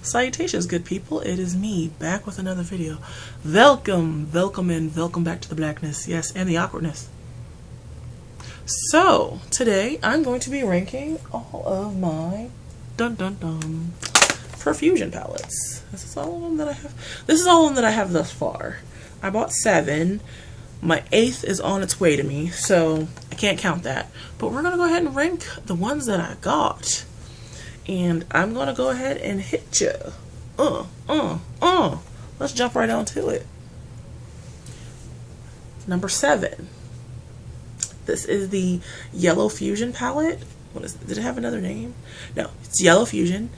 Salutations, good people. It is me, back with another video. Welcome and welcome back to the blackness, yes, and the awkwardness. So, today I'm going to be ranking all of my Profusion palettes. This is all of them that I have. This is all of them that I have thus far. I bought 7. My 8th is on its way to me, so I can't count that. But we're going to go ahead and rank the ones that I got. And I'm going to go ahead and hit you. Let's jump right on to it. Number 7. This is the Yellow Fusion palette. What is it? Did it have another name? No, it's Yellow Fusion.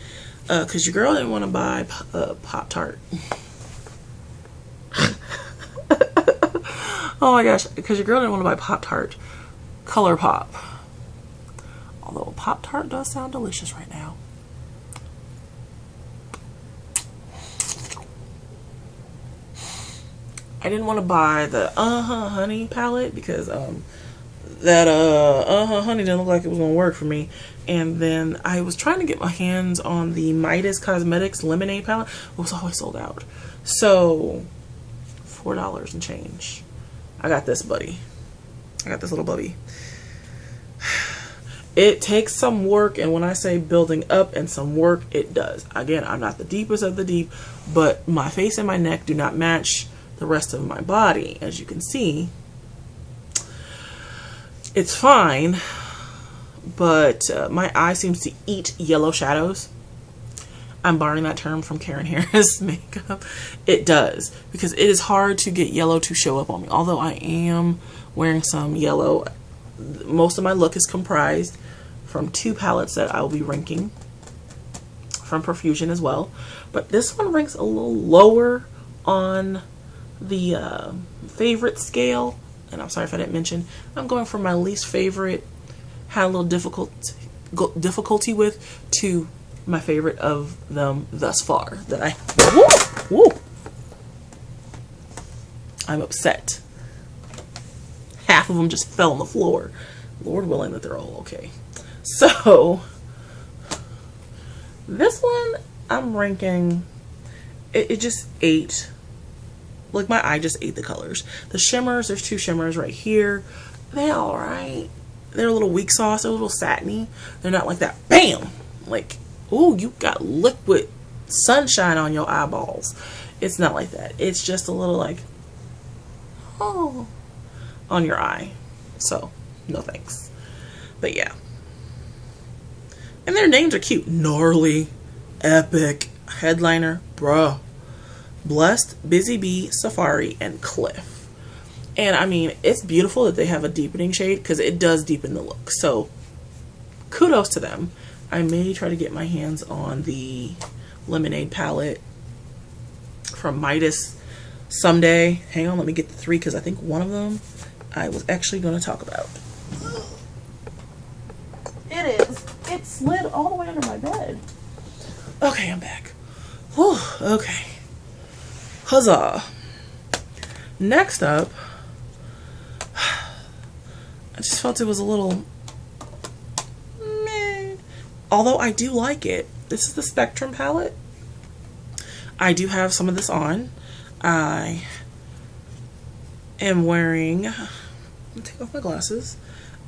Because your girl didn't want to buy Pop-Tart. Oh my gosh, because your girl didn't want to buy Pop-Tart Color Pop. Although Pop-Tart does sound delicious right now. I didn't want to buy the Honey palette because that Honey didn't look like it was going to work for me. And then I was trying to get my hands on the Midas Cosmetics Lemonade palette. It was always sold out. So, $4 and change. I got this buddy. I got this little bubby. It takes some work, and when I say building up and some work, it does. Again, I'm not the deepest of the deep, but my face and my neck do not match the rest of my body. As you can see, it's fine, but my eye seems to eat yellow shadows. I'm borrowing that term from Karen Harris makeup. It does, because it is hard to get yellow to show up on me. Although I am wearing some yellow, most of my look is comprised from 2 palettes that I will be ranking from Profusion as well. But this one ranks a little lower on the favorite scale. And I'm sorry if I didn't mention, I'm going from my least favorite, had a little difficulty with, to my favorite of them thus far. That I'm upset. Half of them just fell on the floor. Lord willing that they're all okay. So, this one I'm ranking, it just ate. Like, my eye just ate the colors. The shimmers, there's 2 shimmers right here. They're alright. They're a little weak sauce. They're a little satiny. They're not like that. Bam! Like, ooh, you got liquid sunshine on your eyeballs. It's not like that. It's just a little like, oh, on your eye. So, no thanks. But yeah. And their names are cute. Gnarly, Epic, Headliner, Bruh, Blessed, Busy Bee, Safari, and Cliff. And I mean, it's beautiful that they have a deepening shade, because it does deepen the look. So, kudos to them. I may try to get my hands on the Lemonade palette from Midas someday. Hang on, let me get the 3, because I think one of them I was actually going to talk about. It is. It slid all the way under my bed. Okay, I'm back. Whew, okay. Huzzah. Next up, I just felt it was a little meh. Although I do like it. This is the Spectrum palette. I do have some of this on. I am wearing, let me take off my glasses.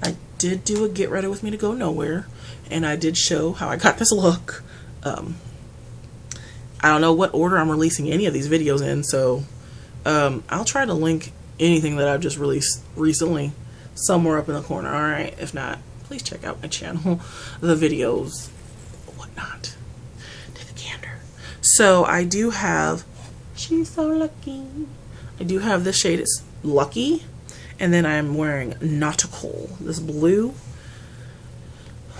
I did do a get ready with me to go nowhere, and I did show how I got this look. I don't know what order I'm releasing any of these videos in, so I'll try to link anything that I've just released recently somewhere up in the corner. Alright, if not, please check out my channel, the videos, whatnot. Take a gander. So I do have, she's so lucky. I do have this shade, it's Lucky. And then I'm wearing Nautical, this blue.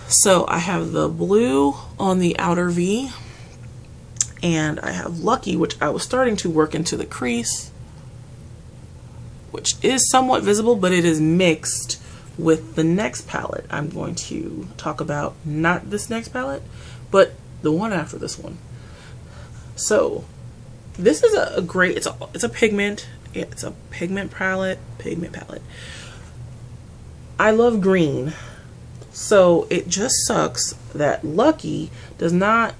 So I have the blue on the outer V. And I have Lucky, which I was starting to work into the crease, which is somewhat visible, but it is mixed with the next palette I'm going to talk about. Not this next palette, but the one after this one. So this is a great, it's a pigment. It's a pigment palette. I love green, so it just sucks that Lucky does not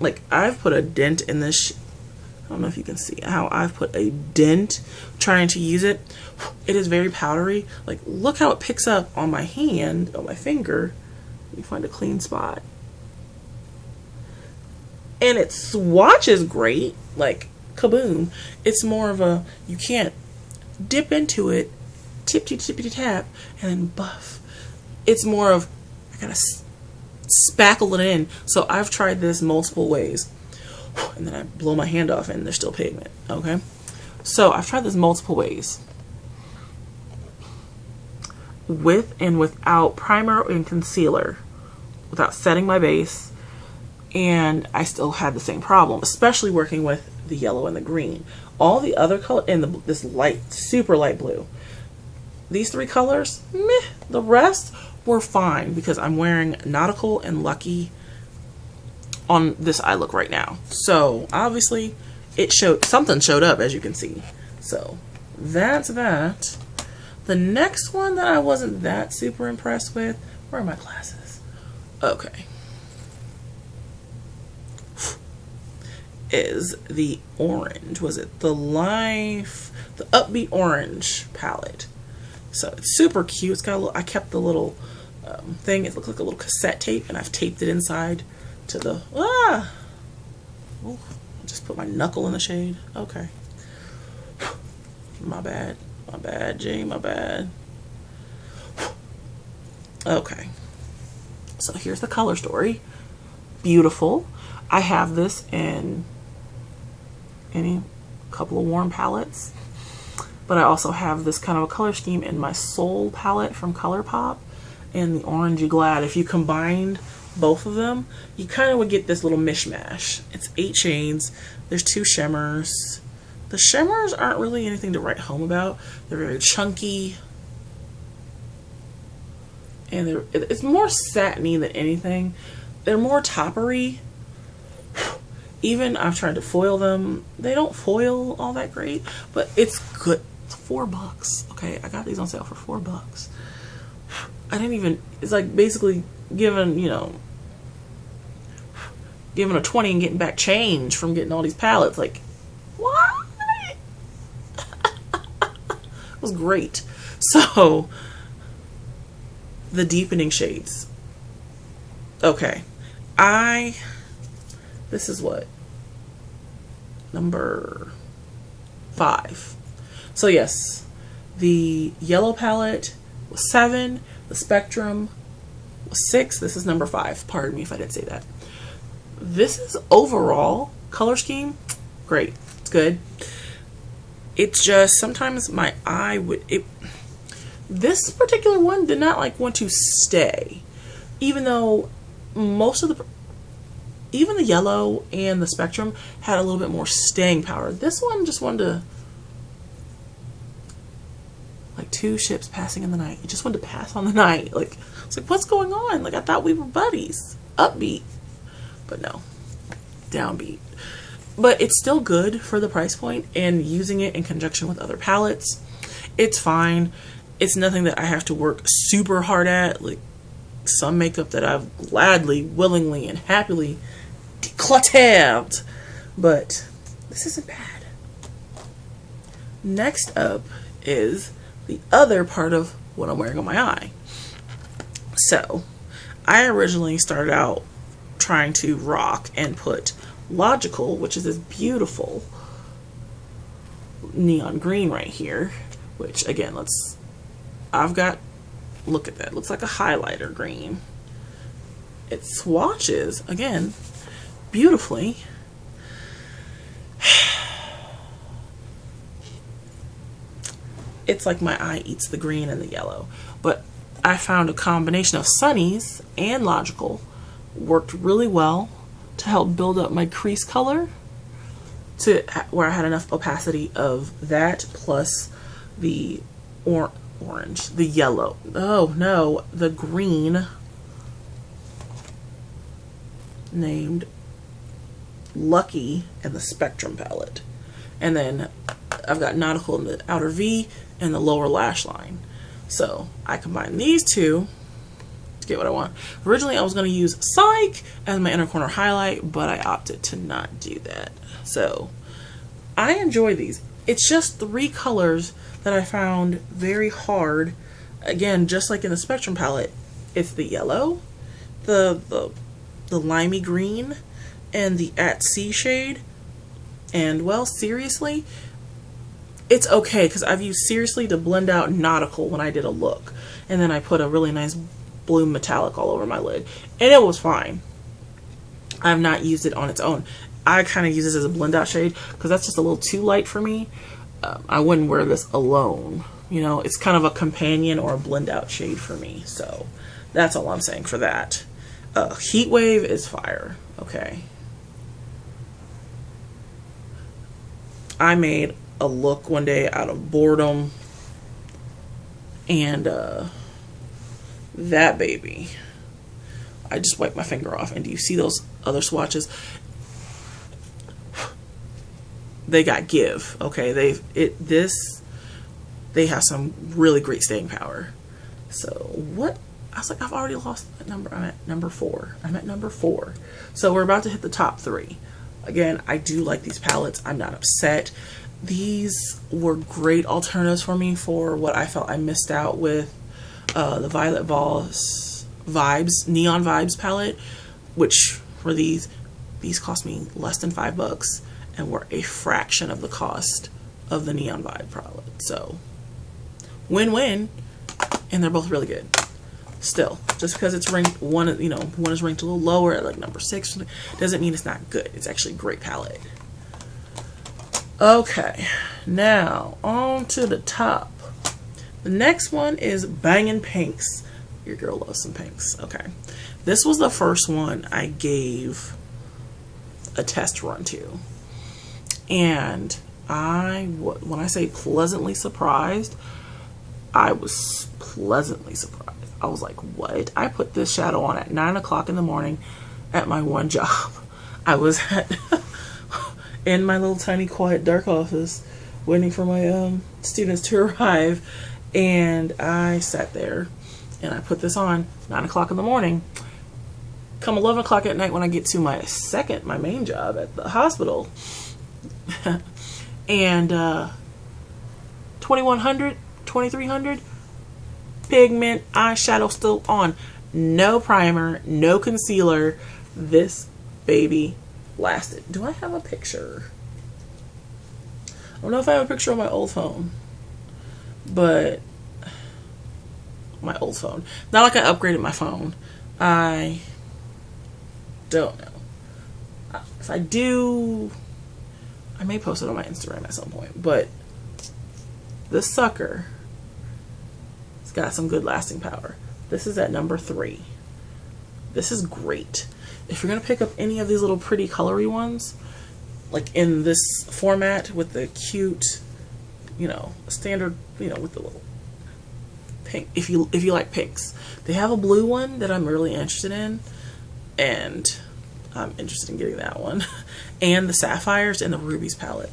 like I've put a dent in this. I don't know if you can see how I've put a dent trying to use it. It is very powdery. Like, look how it picks up on my hand, on my finger. Let me find a clean spot. And it swatches great, like kaboom. It's more of a, you can't dip into it, tap, and then buff. It's more of, I gotta spackle it in. So I've tried this multiple ways. And then I blow my hand off and there's still pigment, okay? So I've tried this multiple ways. With and without primer and concealer. Without setting my base. And I still had the same problem, especially working with the yellow and the green. All the other color, and this light, super light blue. These three colors, meh. The rest were fine because I'm wearing Nautical and Lucky on this eye look right now. So obviously it showed, something showed up, as you can see. So that's that. The next one that I wasn't that super impressed with, where are my glasses? Okay. Is the orange, was it the Upbeat orange palette. So it's super cute. It's got a little, I kept the little thing, it looked like a little cassette tape, and I've taped it inside to the, oh, I just put my knuckle in the shade. Okay. My bad, G, my bad. Okay. So here's the color story. Beautiful. I have this in any couple of warm palettes, but I also have this kind of a color scheme in my Soul palette from ColourPop and the Orangey Glad. If you combined both of them, you kind of would get this little mishmash. It's 8 shades. There's 2 shimmers. The shimmers aren't really anything to write home about. They're very chunky, and it's more satiny than anything. They're more toppery. Even I've tried to foil them. They don't foil all that great, but it's good. It's $4. Okay, I got these on sale for $4. I didn't even, it's like basically giving, you know, giving a 20 and getting back change from getting all these palettes. Like, what? It was great. So, the deepening shades. Okay. This is what? Number 5. So yes, the yellow palette was 7. The Spectrum was 6. This is number 5. Pardon me if I didn't say that. This is overall color scheme. Great. It's good. It's just sometimes my eye would, this particular one did not like want to stay. Even though most of even the yellow and the Spectrum had a little bit more staying power. This one just wanted to, like 2 ships passing in the night. It just wanted to pass on the night. Like, it's like, what's going on? Like, I thought we were buddies. Upbeat. But no. Downbeat. But it's still good for the price point, and using it in conjunction with other palettes, it's fine. It's nothing that I have to work super hard at. Like, some makeup that I've gladly, willingly, and happily decluttered. But this isn't bad. Next up is the other part of what I'm wearing on my eye. So, I originally started out trying to rock and put Logical, which is this beautiful neon green right here, which again, I've got, look at that, looks like a highlighter green. It swatches, again, beautifully. It's like my eye eats the green and the yellow. But I found a combination of Sunnies and Logical worked really well to help build up my crease color to where I had enough opacity of that plus the orange, the yellow, oh no, the green named Lucky and the Spectrum palette. And then I've got Nautical in the outer V and the lower lash line. So I combine these two to get what I want. Originally, I was going to use Psych as my inner corner highlight, but I opted to not do that. So, I enjoy these. It's just 3 colors that I found very hard. Again, just like in the Spectrum palette, it's the yellow, the limey green, and the At Sea shade. And, well, seriously, it's okay, because I've used Seriously to blend out Nautical when I did a look. And then I put a really nice blue metallic all over my lid. And it was fine. I've not used it on its own. I kind of use this as a blend out shade, because that's just a little too light for me. I wouldn't wear this alone. You know, it's kind of a companion or a blend out shade for me. So, that's all I'm saying for that. Heat Wave is fire. Okay. I made a look one day out of boredom, and that baby, I just wiped my finger off. And do you see those other swatches? They got give. Okay, they have some really great staying power. So what? I was like, I've already lost that number. I'm at number 4. So we're about to hit the top 3. Again, I do like these palettes. I'm not upset. These were great alternatives for me for what I felt I missed out with the Violet Voss Vibes, Neon Vibes palette, which for these cost me less than $5 and were a fraction of the cost of the Neon Vibe palette. So, win-win, and they're both really good. Still, just because it's ranked one is ranked a little lower at like number 6 doesn't mean it's not good. It's actually a great palette. Okay, now on to the top. The next one is Bangin' Pinks. Your girl loves some pinks. Okay, this was the first one I gave a test run to, and when I say pleasantly surprised, I was pleasantly surprised. I was like, what? I put this shadow on at 9 o'clock in the morning at my one job. I was in my little tiny quiet dark office waiting for my students to arrive, and I sat there and I put this on 9 o'clock in the morning. Come 11 o'clock at night when I get to my main job at the hospital, and 2100, 2300 pigment eyeshadow still on, no primer, no concealer. This baby lasted. Do I have a picture? I don't know if I have a picture on my old phone, but my old phone, not like I upgraded my phone. I don't know. If I do, I may post it on my Instagram at some point, but this sucker got some good lasting power. This is at number 3. This is great. If you're gonna pick up any of these little pretty colory ones, like in this format with the cute, standard, with the little pink. If you like pinks, they have a blue one that I'm really interested in, and I'm interested in getting that one, and the sapphires and the rubies palette.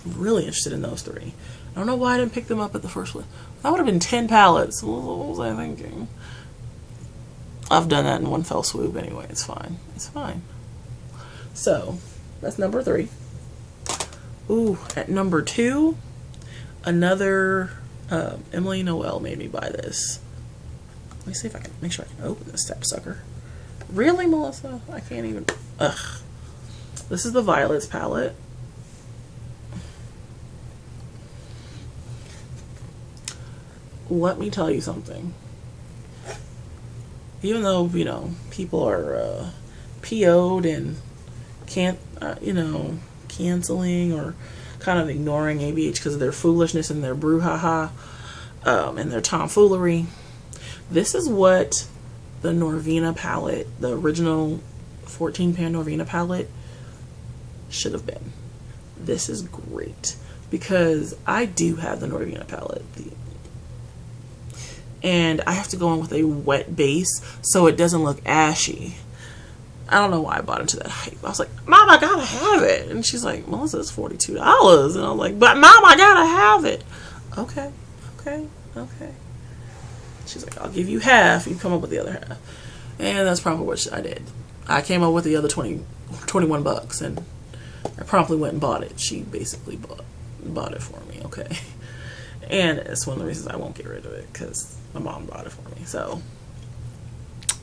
I'm really interested in those 3. I don't know why I didn't pick them up at the first one. That would have been 10 palettes. What was I thinking? I've done that in one fell swoop anyway. It's fine. It's fine. So, that's number 3. Ooh, at number 2, another Emily Noel made me buy this. Let me see if I can make sure I can open this sapsucker. Really, Melissa? I can't even. Ugh. This is the Violets palette. Let me tell you something. Even though, people are PO'd and canceling or kind of ignoring ABH because of their foolishness and their brouhaha and their tomfoolery, this is what the Norvina palette, the original 14-pan Norvina palette, should have been. This is great because I do have the Norvina palette, and I have to go in with a wet base so it doesn't look ashy. I don't know why I bought into that hype. I was like, Mom, I gotta have it. And she's like, Melissa, it's $42. And I'm like, but Mom, I gotta have it. Okay. She's like, I'll give you half, you come up with the other half. And that's probably what I did. I came up with the other 21 bucks, and I promptly went and bought it. She basically bought it for me, okay? And it's one of the reasons I won't get rid of it, because my mom bought it for me, so.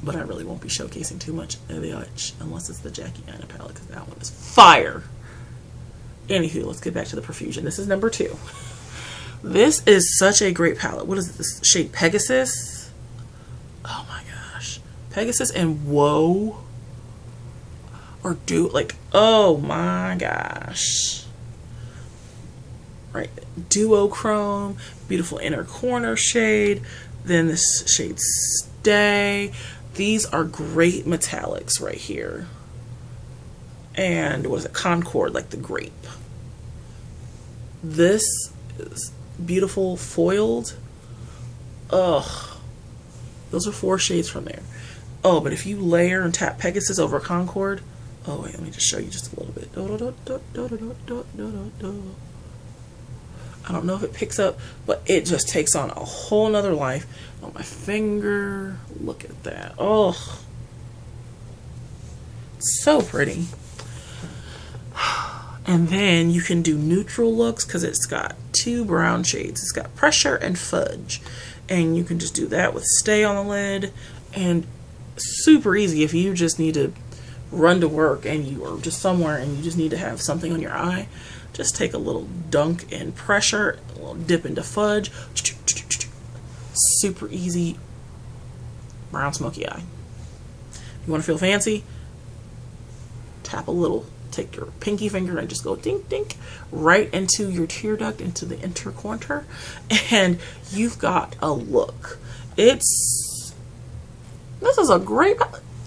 But I really won't be showcasing too much of the Eyeshadows unless it's the Jackie Aina palette, because that one is fire. Anywho, let's get back to the Profusion. This is number 2. This is such a great palette. What is this? Shade Pegasus? Oh my gosh. Pegasus and Whoa. Or like, oh my gosh. Right. Duochrome. Beautiful inner corner shade. Then this shade Stay. These are great metallics right here. And what is it? Concord, like the grape. This is beautiful foiled. Ugh. Those are 4 shades from there. Oh, but if you layer and tap Pegasus over Concord. Oh, wait, let me just show you just a little bit. I don't know if it picks up, but it just takes on a whole nother life. On my finger. Look at that. Oh. So pretty. And then you can do neutral looks because it's got 2 brown shades. It's got Pressure and Fudge. And you can just do that with Stay on the lid. And super easy if you just need to run to work and you are just somewhere and you just need to have something on your eye. Just take a little dunk in Pressure, a little dip into Fudge. Super easy brown smoky eye. You want to feel fancy? Tap a little. Take your pinky finger and just go dink dink right into your tear duct, into the intercorner, and you've got a look. This is a great,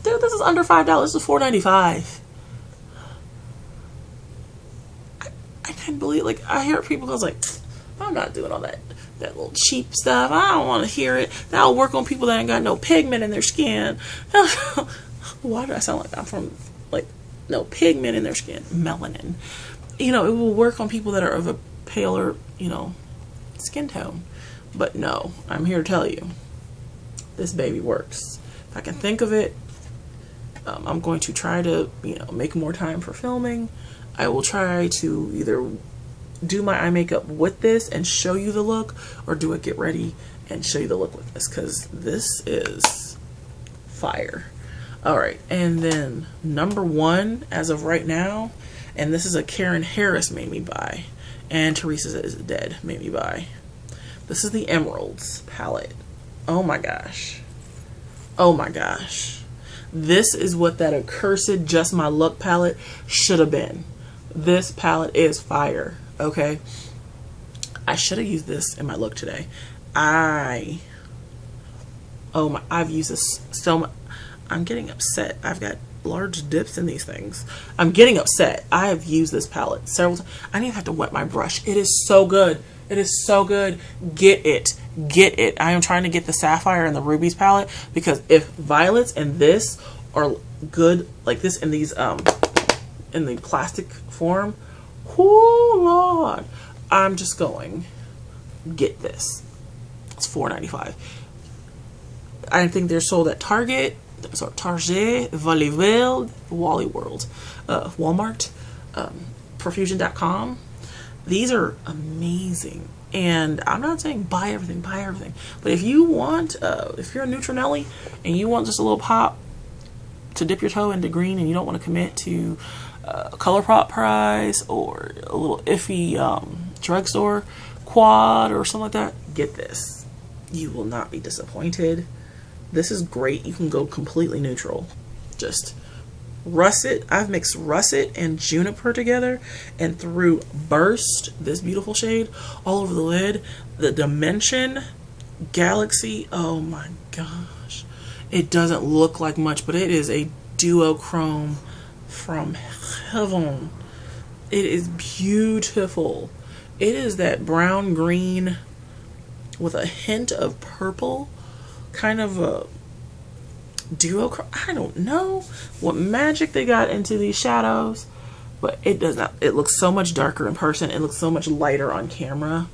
dude, this is under $5. This is $4.95. I can't believe, like, I hear people goes like, I'm not doing all that little cheap stuff. I don't want to hear it. That'll work on people that ain't got no pigment in their skin. Why do I sound like I'm from, like, no pigment in their skin? Melanin. You know, it will work on people that are of a paler, you know, skin tone. But no, I'm here to tell you, this baby works. If I can think of it, I'm going to try to, you know, make more time for filming. I will try to either do my eye makeup with this and show you the look, or do it get ready and show you the look with this, because this is fire. Alright, and then number 1 as of right now, and this is a Karen Harris made me buy, and Teresa is dead made me buy. This is the Emeralds palette. Oh my gosh. Oh my gosh. This is what that accursed Just My Look palette should have been. This palette is fire, okay? I should have used this in my look today. I've used this so much. I'm getting upset. I've got large dips in these things. I'm getting upset. I have used this palette several times. I didn't even have to wet my brush. It is so good. It is so good. Get it. Get it. I am trying to get the Sapphire and the Rubies palette, because if Violets and this are good, like this in these, in the plastic form, whoo Lord, I'm just going, get this. It's $4.95. I think they're sold at Target, Wally World, Walmart, Profusion.com. These are amazing, and I'm not saying buy everything, but if you want, if you're a Neutronelli and you want just a little pop to dip your toe into green, and you don't want to commit to a ColourPop price or a little iffy drugstore quad or something like that, get this. You will not be disappointed. This is great. You can go completely neutral. Just russet. I've mixed russet and juniper together and threw Burst, this beautiful shade, all over the lid. The Dimension Galaxy. Oh my gosh. It doesn't look like much, but it is a duochrome from heaven. It is beautiful. It is that brown green with a hint of purple, kind of a duochrome. I don't know what magic they got into these shadows, but it does not. It looks so much darker in person. It looks so much lighter on camera.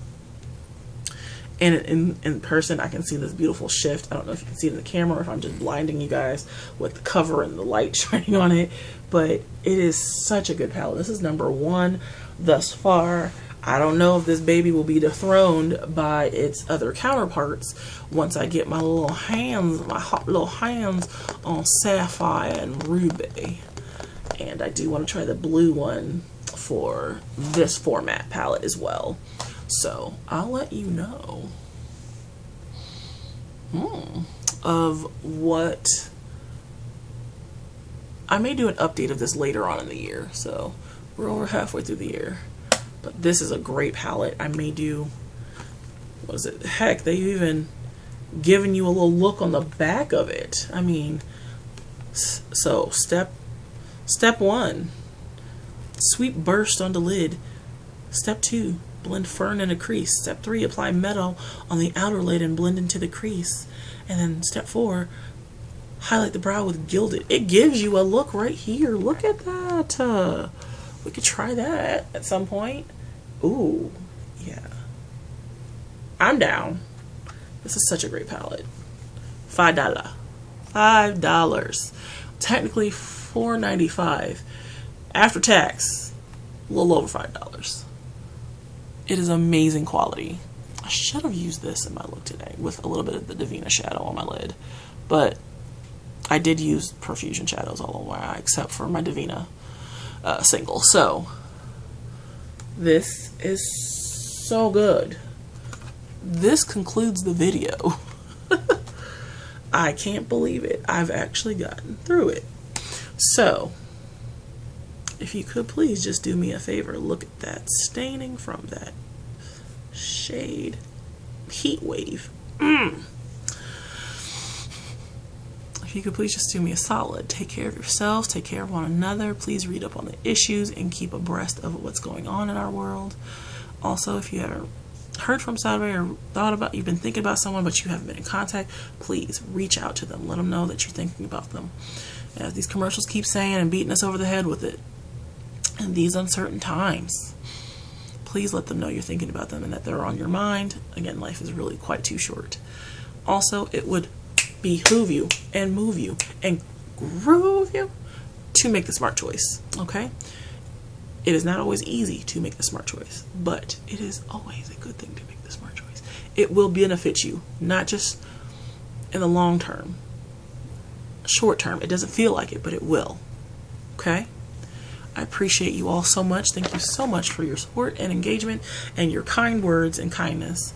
And in person, I can see this beautiful shift. I don't know if you can see it in the camera or if I'm just blinding you guys with the cover and the light shining on it. But it is such a good palette. This is number 1 thus far. I don't know if this baby will be dethroned by its other counterparts once I get my little hands, my hot little hands on Sapphire and Ruby. And I do want to try the blue one for this format palette as well. So I'll let you know of what. I may do an update of this later on in the year. So we're over halfway through the year. But this is a great palette. I may do, what is it? Heck, they've even given you a little look on the back of it. I mean, so step 1, sweep burst on the lid. Step 2, blend fern in a crease. Step 3, apply metal on the outer lid and blend into the crease. And then step 4, highlight the brow with gilded. It gives you a look right here. Look at that. We could try that at some point. Ooh, yeah. I'm down. This is such a great palette. $5. $5. Technically $4.95. After tax, a little over $5. It is amazing quality. I should have used this in my look today with a little bit of the Divina shadow on my lid. But I did use Profusion shadows all over my eye except for my Divina single. So this is so good. This concludes the video. I can't believe it. I've actually gotten through it. So if you could please just do me a favor, look at that staining from that shade. Heat wave. If you could please just do me a solid, take care of yourselves, take care of one another. Please read up on the issues and keep abreast of what's going on in our world. Also, if you haven't heard from somebody or thought about, you've been thinking about someone but you haven't been in contact, please reach out to them. Let them know that you're thinking about them. As these commercials keep saying and beating us over the head with it, in these uncertain times, please let them know you're thinking about them and that they're on your mind. Again, life is really quite too short. Also, it would behoove you and move you and groove you to make the smart choice. Okay? It is not always easy to make the smart choice, but it is always a good thing to make the smart choice. It will benefit you, not just in the long term. Short term, it doesn't feel like it, but it will. Okay? I appreciate you all so much. Thank you so much for your support and engagement and your kind words and kindness.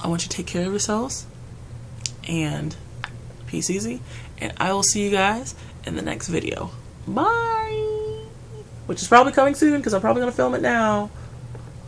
I want you to take care of yourselves and peace easy, and I will see you guys in the next video. Bye! Which is probably coming soon because I'm probably going to film it now.